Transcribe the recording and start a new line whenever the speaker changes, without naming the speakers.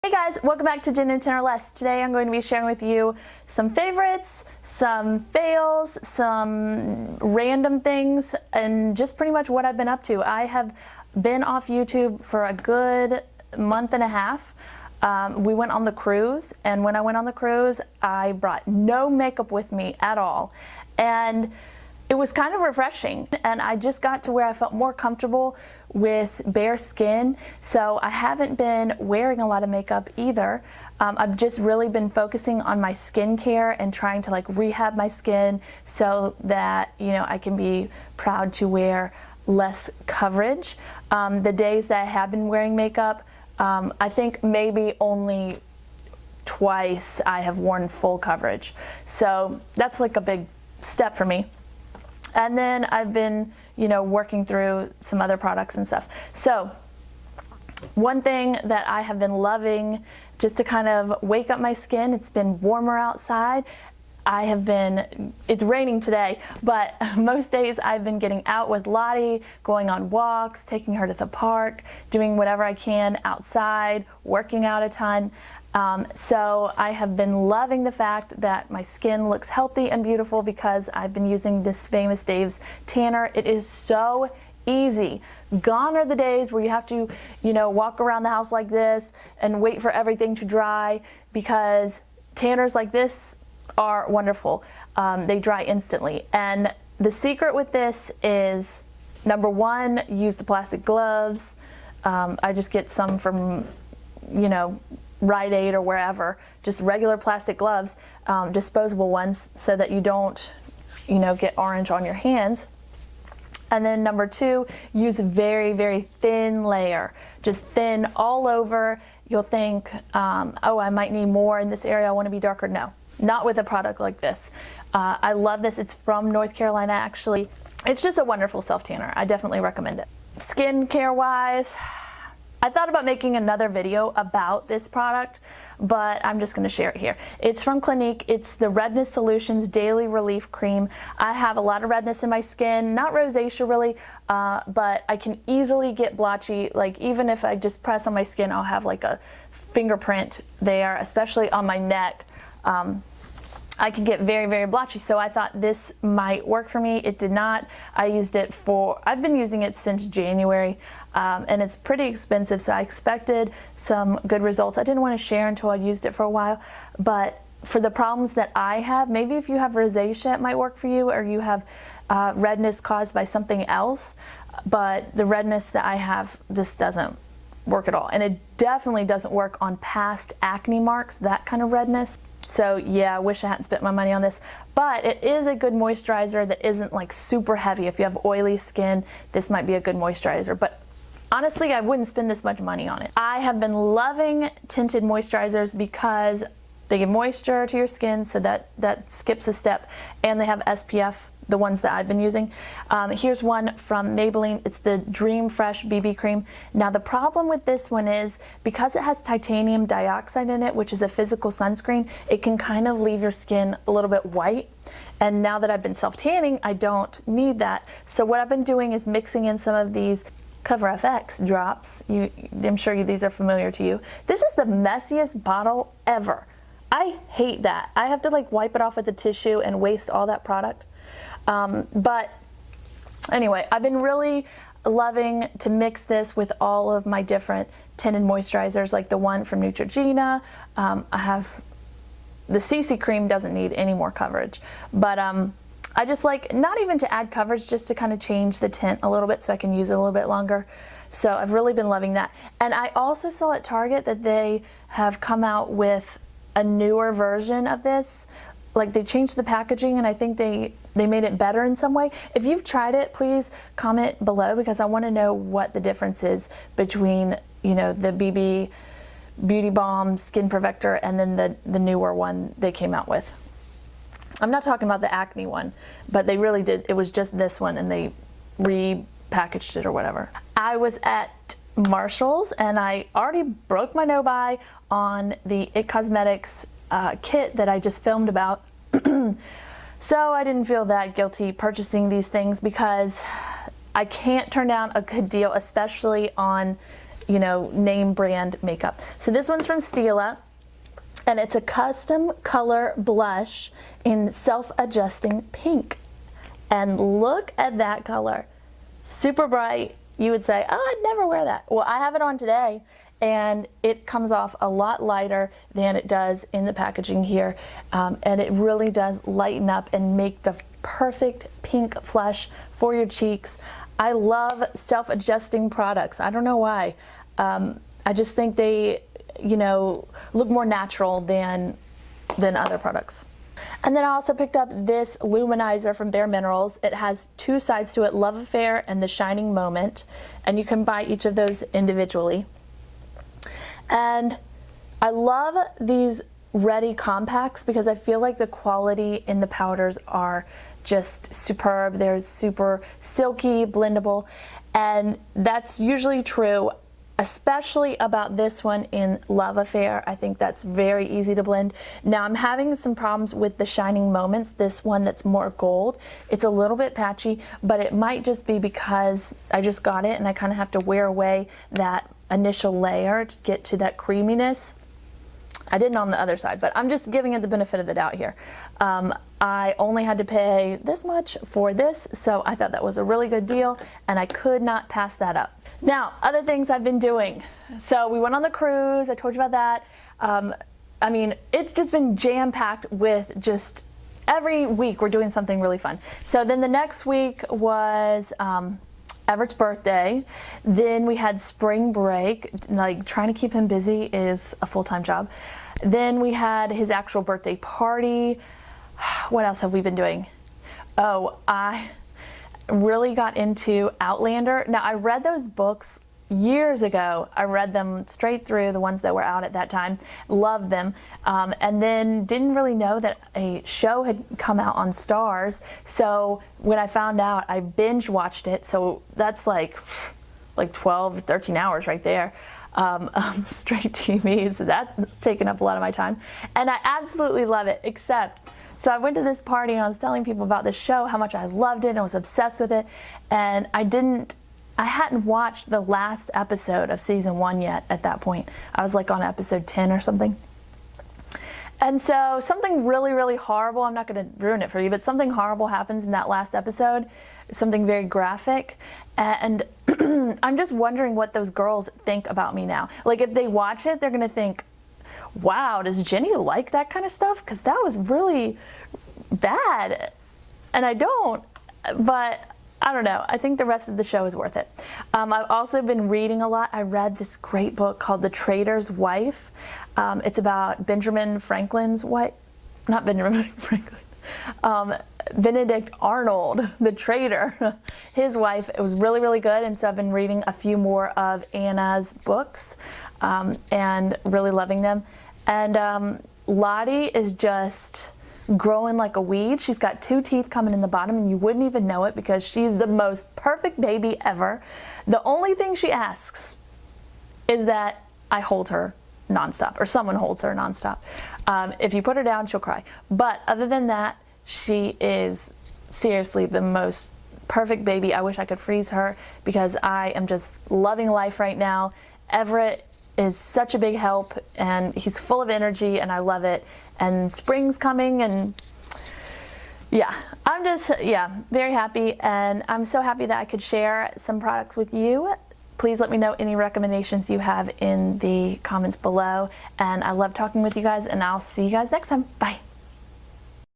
Hey guys, welcome back to 10 and 10 or Less. Today I'm going to be sharing with you some favorites, some fails, some random things, and just pretty much what I've been up to. I have been off YouTube for a good month and a half. We went on the cruise, and when I went on the cruise, I brought no makeup with me at all. And it was kind of refreshing, and I just got to where I felt more comfortable with bare skin, so I haven't been wearing a lot of makeup either. I've just really been focusing on my skincare and trying to rehab my skin so that, you know, I can be proud to wear less coverage. The days that I have been wearing makeup, I think maybe only twice I have worn full coverage, so that's like a big step for me. And then I've been, you know, working through some other products and stuff. So one thing that I have been loving just to kind of wake up my skin, it's been warmer outside. It's raining today, but most days I've been getting out with Lottie, going on walks, taking her to the park, doing whatever I can outside, working out a ton. So I have been loving the fact that my skin looks healthy and beautiful because I've been using this Famous Dave's tanner. It is so easy. Gone are the days where you have to, you know, walk around the house like this and wait for everything to dry, because tanners like this are wonderful. They dry instantly. And the secret with this is, number one, use the plastic gloves. I just get some from, you know, Rite Aid or wherever, just regular plastic gloves, disposable ones, so that you don't, you know, get orange on your hands. And then number two, use a very, very thin layer, just thin all over. You'll think, oh, I might need more in this area, I want to be darker. No, not with a product like this. I love this. It's from North Carolina, actually. It's just a wonderful self tanner. I definitely recommend it. Skincare wise, I thought about making another video about this product, but I'm just going to share it here. It's from Clinique. It's the Redness Solutions Daily Relief Cream. I have a lot of redness in my skin, not rosacea really, but I can easily get blotchy. Like, even if I just press on my skin, I'll have like a fingerprint there, especially on my neck. I can get very, very blotchy, so I thought this might work for me. It did not. I've been using it since January, and it's pretty expensive, so I expected some good results. I didn't want to share until I used it for a while, but for the problems that I have, maybe if you have rosacea, it might work for you, or you have redness caused by something else, but the redness that I have, this doesn't work at all. And it definitely doesn't work on past acne marks, that kind of redness. So yeah, I wish I hadn't spent my money on this, but it is a good moisturizer that isn't like super heavy. If you have oily skin, this might be a good moisturizer, but honestly, I wouldn't spend this much money on it. I have been loving tinted moisturizers because they give moisture to your skin, so that skips a step, and they have SPF, the ones that I've been using. Here's one from Maybelline. It's the Dream Fresh BB Cream. Now the problem with this one is, because it has titanium dioxide in it, which is a physical sunscreen, it can kind of leave your skin a little bit white. And now that I've been self-tanning, I don't need that. So what I've been doing is mixing in some of these Cover FX drops. I'm sure these are familiar to you. This is the messiest bottle ever. I hate that. I have to like wipe it off with a tissue and waste all that product. But anyway, I've been really loving to mix this with all of my different tinted moisturizers, like the one from Neutrogena. I have the CC cream, doesn't need any more coverage, but I just like, not even to add coverage, just to kind of change the tint a little bit so I can use it a little bit longer. So I've really been loving that. And I also saw at Target that they have come out with a newer version of this. Like, they changed the packaging, and I think they made it better in some way. If you've tried it, please comment below, because I want to know what the difference is between, you know, the BB Beauty Balm Skin Perfector and then the newer one they came out with. I'm not talking about the acne one, but they really did. It was just this one, and they repackaged it or whatever. I was at Marshall's, and I already broke my no-buy on the IT Cosmetics kit that I just filmed about. So I didn't feel that guilty purchasing these things, because I can't turn down a good deal, especially on you know, name brand makeup. So this one's from Stila, and it's a custom color blush in self-adjusting pink. And look at that color. Super bright. You would say, oh, I'd never wear that. Well, I have it on today, and it comes off a lot lighter than it does in the packaging here. And it really does lighten up and make the perfect pink flush for your cheeks. I love self-adjusting products. I don't know why. I just think they, you know, look more natural than other products. And then I also picked up this Luminizer from Bare Minerals. It has two sides to it, Love Affair and the Shining Moment, and you can buy each of those individually. And I love these Ready compacts because I feel like the quality in the powders are just superb. They're super silky, blendable, and that's usually true, especially about this one in Love Affair. I think that's very easy to blend. Now I'm having some problems with the Shining Moments, this one that's more gold. It's a little bit patchy, but it might just be because I just got it and I kind of have to wear away that initial layer to get to that creaminess. I didn't on the other side, but I'm just giving it the benefit of the doubt here. I only had to pay this much for this, so I thought that was a really good deal, and I could not pass that up. Now, other things I've been doing. So we went on the cruise, I told you about that. I mean, it's just been jam-packed with just every week we're doing something really fun. So then the next week was Everett's birthday. Then we had spring break. Like, trying to keep him busy is a full-time job. Then we had his actual birthday party. What else have we been doing? Oh, I really got into Outlander. Now, I read those books years ago. I read them straight through, the ones that were out at that time. Loved them. And then didn't really know that a show had come out on Stars. So when I found out, I binge watched it. So that's like 12, 13 hours right there. Straight TV, so that's taken up a lot of my time. And I absolutely love it, except, so I went to this party and I was telling people about this show, how much I loved it and I was obsessed with it, and I hadn't watched the last episode of season 1 yet at that point. I was like on episode 10 or something. And so something really, really horrible, I'm not going to ruin it for you, but something horrible happens in that last episode, something very graphic, and I'm just wondering what those girls think about me now. Like, if they watch it, they're going to think, wow, does Jenny like that kind of stuff? Because that was really bad. And I don't, but I don't know. I think the rest of the show is worth it. I've also been reading a lot. I read this great book called The Traitor's Wife. It's about Benjamin Franklin's wife, not Benjamin Franklin, Benedict Arnold, the traitor, his wife. It was really, really good, and so I've been reading a few more of Anna's books and really loving them. And Lottie is just growing like a weed. She's got 2 teeth coming in the bottom, and you wouldn't even know it because she's the most perfect baby ever. The only thing she asks is that I hold her nonstop, or someone holds her nonstop. If you put her down, she'll cry. But other than that, she is seriously the most perfect baby. I wish I could freeze her because I am just loving life right now. Everett is such a big help, and he's full of energy, and I love it. And spring's coming, and yeah, I'm just, very happy. And I'm so happy that I could share some products with you. Please let me know any recommendations you have in the comments below. And I love talking with you guys, and I'll see you guys next time. Bye.